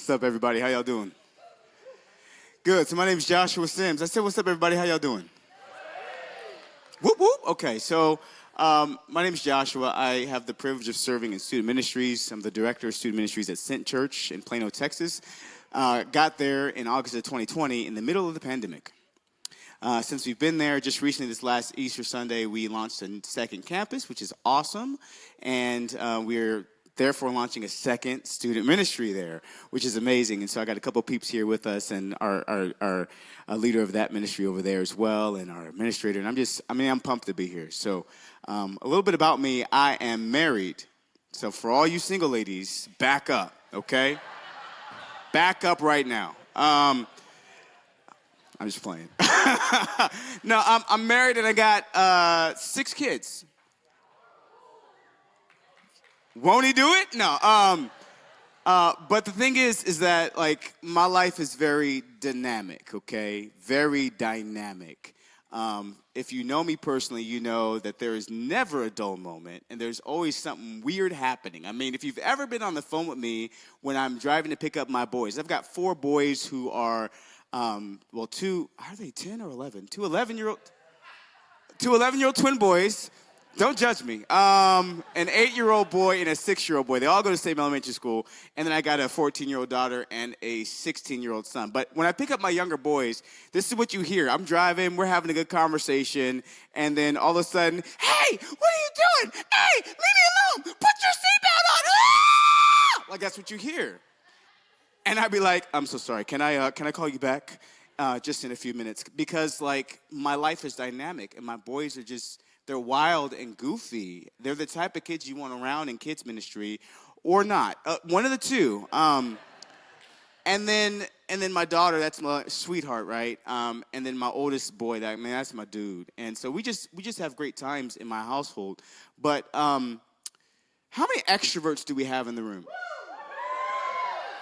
What's up, everybody? How y'all doing? Good. So my name is Joshua Sims. I said, what's up, everybody? How y'all doing? Whoop, whoop. Okay, so my name is Joshua. I have the privilege of serving in student ministries. I'm the director of student ministries at Sent Church in Plano, Texas. Got there in August of 2020 in the middle of the pandemic. Since we've been there, just recently this last Easter Sunday, we launched a second campus, which is awesome. And we're therefore launching a second student ministry there, which is amazing. And so I got a couple peeps here with us and our leader of that ministry over there as well, and our administrator. And I'm pumped to be here. So a little bit about me. I am married. So for all you single ladies, back up, okay? Back up right now. I'm just playing. No, I'm married and I got 6 kids. Won't he do it? No. But the thing is that, like, my life is very dynamic, okay? Very dynamic. If you know me personally, you know that there is never a dull moment, and there's always something weird happening. I mean, if you've ever been on the phone with me when I'm driving to pick up my boys, I've got 4 boys who are, two, are they 10 or 11? 2 11-year-old twin boys. Don't judge me. An 8-year-old boy and a 6-year-old boy. They all go to the same elementary school. And then I got a 14-year-old daughter and a 16-year-old son. But when I pick up my younger boys, this is what you hear. I'm driving, we're having a good conversation, and then all of a sudden, hey, what are you doing? Hey, leave me alone. Put your seatbelt on. Ah! Like, that's what you hear. And I'd be like, I'm so sorry. Can I call you back just in a few minutes? Because, like, my life is dynamic, and my boys are just... they're wild and goofy. They're the type of kids you want around in kids ministry, or not. One of the two. And then my daughter, that's my sweetheart, right? And then my oldest boy, that's my dude. And so we just have great times in my household. But how many extroverts do we have in the room?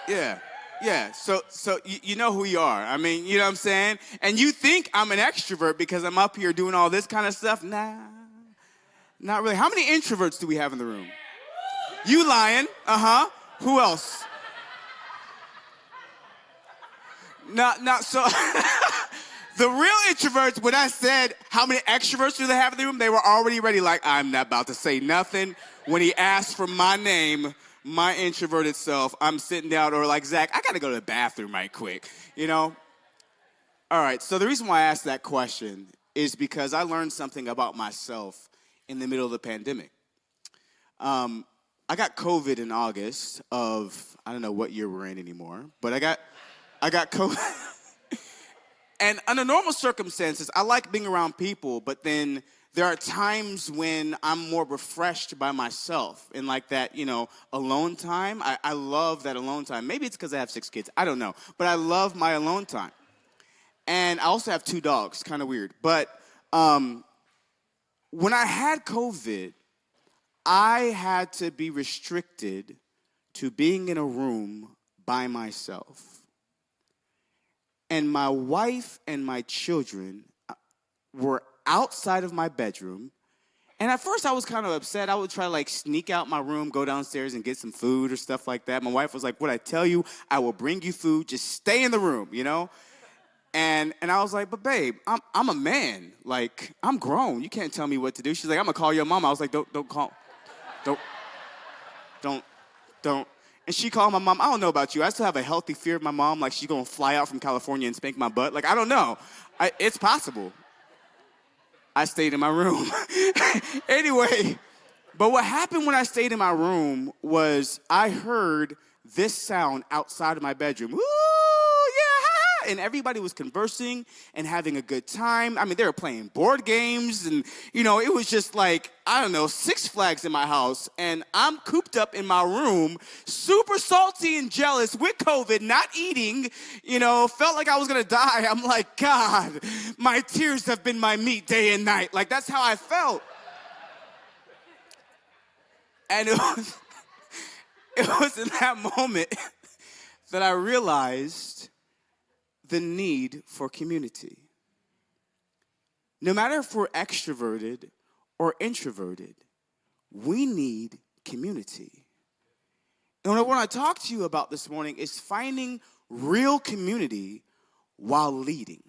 Yeah, so you know who you are. I mean, you know what I'm saying? And you think I'm an extrovert because I'm up here doing all this kind of stuff? Nah, not really. How many introverts do we have in the room? You lying. Uh-huh. Who else? Not so. The real introverts, when I said how many extroverts do they have in the room, they were already ready, like, I'm not about to say nothing. When he asked for my name, my introverted self, I'm sitting down, or like, Zach, I got to go to the bathroom right quick, you know? All right, so the reason why I asked that question is because I learned something about myself in the middle of the pandemic. I got COVID in August of, I don't know what year we're in anymore, but I got COVID. And under normal circumstances, I like being around people, but then there are times when I'm more refreshed by myself in, like, that, alone time. I love that alone time. Maybe it's because I have 6 kids. I don't know. But I love my alone time. And I also have 2 dogs. Kind of weird. But when I had COVID, I had to be restricted to being in a room by myself. And my wife and my children were outside of my bedroom. And at first I was kind of upset. I would try to, like, sneak out my room, go downstairs and get some food or stuff like that. My wife was like, what I tell you, I will bring you food. Just stay in the room, you know? And I was like, but babe, I'm a man. Like, I'm grown. You can't tell me what to do. She's like, I'm gonna call your mom. I was like, don't call. Don't. And she called my mom. I don't know about you. I still have a healthy fear of my mom. Like, she's gonna fly out from California and spank my butt. Like, I don't know. It's possible. I stayed in my room. Anyway, but what happened when I stayed in my room was I heard this sound outside of my bedroom. Woo, yeah, and everybody was conversing and having a good time. I mean, they were playing board games, and, it was just like, I don't know, Six Flags in my house, and I'm cooped up in my room, super salty and jealous with COVID, not eating, felt like I was gonna die. I'm like, God, my tears have been my meat day and night. Like, that's how I felt. And it was in that moment that I realized the need for community. No matter if we're extroverted or introverted, we need community. And what I want to talk to you about this morning is finding real community while leading.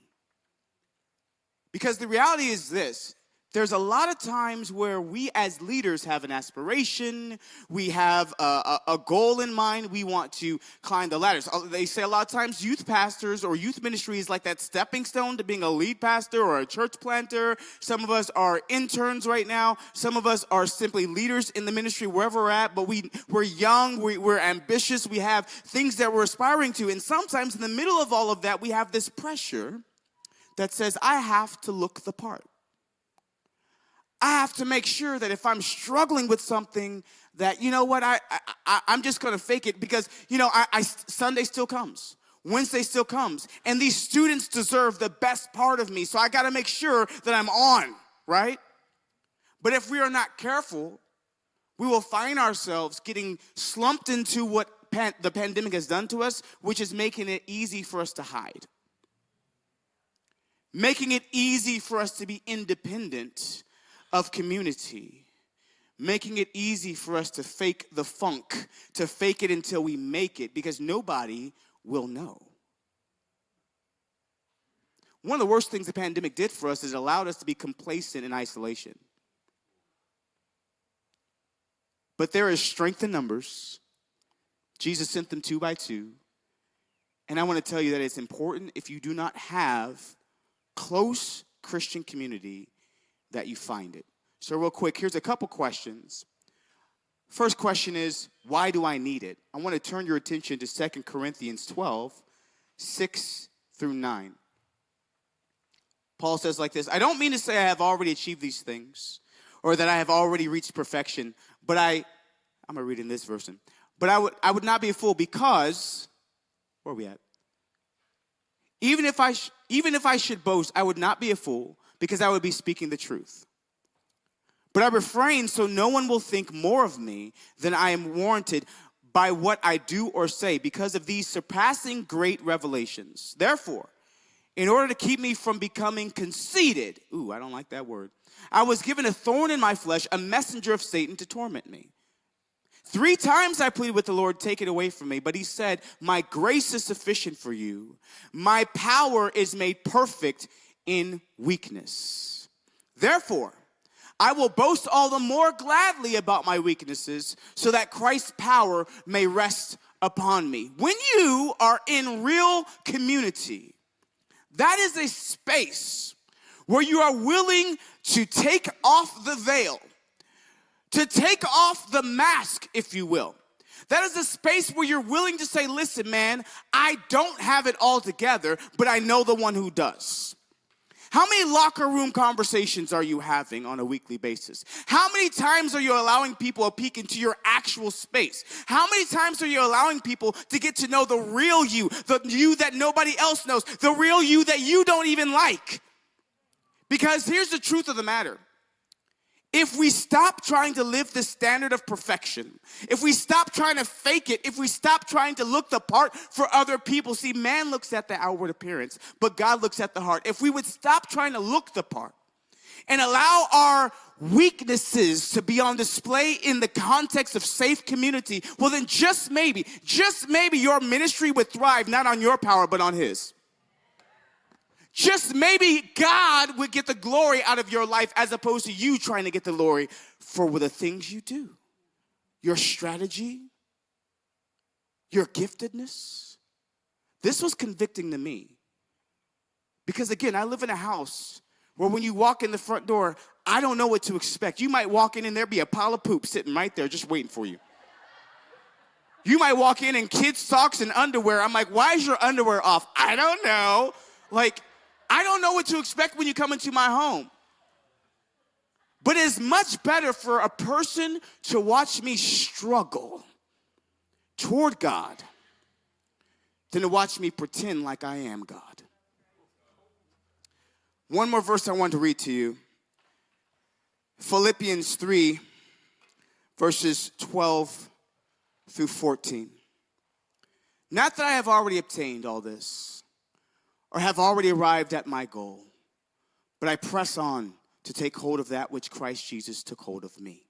Because the reality is this. There's a lot of times where we as leaders have an aspiration, we have a goal in mind, we want to climb the ladders. They say a lot of times youth pastors or youth ministry is like that stepping stone to being a lead pastor or a church planter. Some of us are interns right now. Some of us are simply leaders in the ministry wherever we're at, but we're young, we're ambitious, we have things that we're aspiring to. And sometimes in the middle of all of that, we have this pressure that says, I have to look the part. I have to make sure that if I'm struggling with something that, you know what, I'm just going to fake it because, you know, Sunday still comes. Wednesday still comes. And these students deserve the best part of me. So I got to make sure that I'm on, right? But if we are not careful, we will find ourselves getting slumped into what the pandemic has done to us, which is making it easy for us to hide. Making it easy for us to be independent of community, making it easy for us to fake the funk, to fake it until we make it, because nobody will know. One of the worst things the pandemic did for us is it allowed us to be complacent in isolation. But there is strength in numbers. Jesus sent them 2 by 2. And I want to tell you that it's important if you do not have close Christian community that you find it. So real quick, here's a couple questions. First question is, why do I need it? I want to turn your attention to 2 Corinthians 12, 6 through 9. Paul says like this, I don't mean to say I have already achieved these things or that I have already reached perfection, but I'm going to read in this version. But I would not be a fool because, where are we at? Even if I should boast, I would not be a fool, because I would be speaking the truth. But I refrain so no one will think more of me than I am warranted by what I do or say because of these surpassing great revelations. Therefore, in order to keep me from becoming conceited, I don't like that word, I was given a thorn in my flesh, a messenger of Satan to torment me. 3 times I pleaded with the Lord, take it away from me. But he said, my grace is sufficient for you. My power is made perfect in weakness. Therefore, I will boast all the more gladly about my weaknesses so that Christ's power may rest upon me. When you are in real community, that is a space where you are willing to take off the veil, to take off the mask, if you will. That is a space where you're willing to say, listen, man, I don't have it all together, but I know the one who does. How many locker room conversations are you having on a weekly basis? How many times are you allowing people a peek into your actual space? How many times are you allowing people to get to know the real you, the you that nobody else knows, the real you that you don't even like? Because here's the truth of the matter. If we stop trying to live the standard of perfection, if we stop trying to fake it, if we stop trying to look the part for other people, see, man looks at the outward appearance, but God looks at the heart. If we would stop trying to look the part and allow our weaknesses to be on display in the context of safe community, well then just maybe your ministry would thrive not on your power, but on his. Just maybe God would get the glory out of your life as opposed to you trying to get the glory for the things you do. Your strategy, your giftedness. This was convicting to me. Because again, I live in a house where when you walk in the front door, I don't know what to expect. You might walk in and there be a pile of poop sitting right there just waiting for you. You might walk in kids' socks and underwear. I'm like, why is your underwear off? I don't know. I don't know what to expect when you come into my home. But it's much better for a person to watch me struggle toward God than to watch me pretend like I am God. One more verse I want to read to you. Philippians 3, verses 12 through 14. Not that I have already obtained all this, or have already arrived at my goal, but I press on to take hold of that which Christ Jesus took hold of me.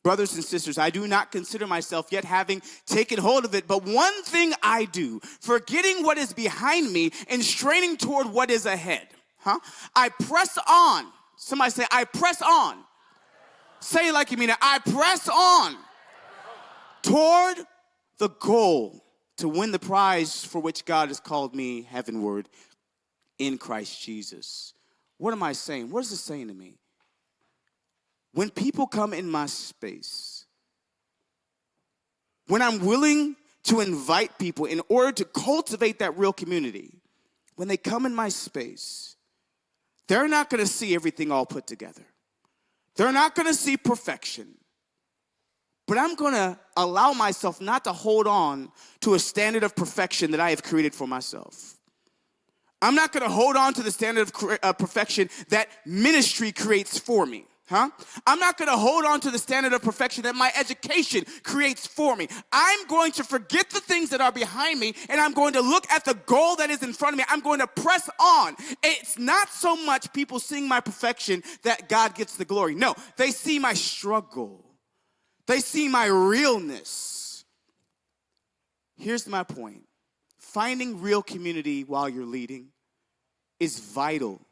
Brothers and sisters, I do not consider myself yet having taken hold of it, but one thing I do, forgetting what is behind me and straining toward what is ahead. I press on. Somebody say, I press on. Say it like you mean it. I press on toward the goal to win the prize for which God has called me heavenward in Christ Jesus. What am I saying? What is it saying to me? When people come in my space, when I'm willing to invite people in order to cultivate that real community, when they come in my space, they're not going to see everything all put together. They're not going to see perfection. But I'm going to allow myself not to hold on to a standard of perfection that I have created for myself. I'm not going to hold on to the standard of perfection that ministry creates for me. I'm not going to hold on to the standard of perfection that my education creates for me. I'm going to forget the things that are behind me, and I'm going to look at the goal that is in front of me. I'm going to press on. It's not so much people seeing my perfection that God gets the glory. No, they see my struggle. They see my realness. Here's my point. Finding real community while you're leading is vital,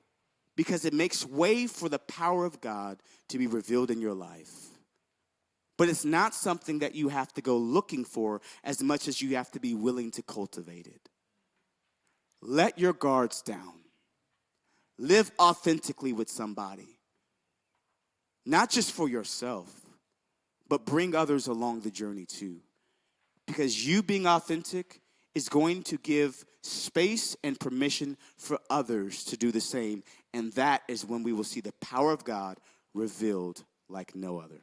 because it makes way for the power of God to be revealed in your life. But it's not something that you have to go looking for as much as you have to be willing to cultivate it. Let your guards down. Live authentically with somebody. Not just for yourself, but bring others along the journey too. Because you being authentic is going to give space and permission for others to do the same. And that is when we will see the power of God revealed like no other.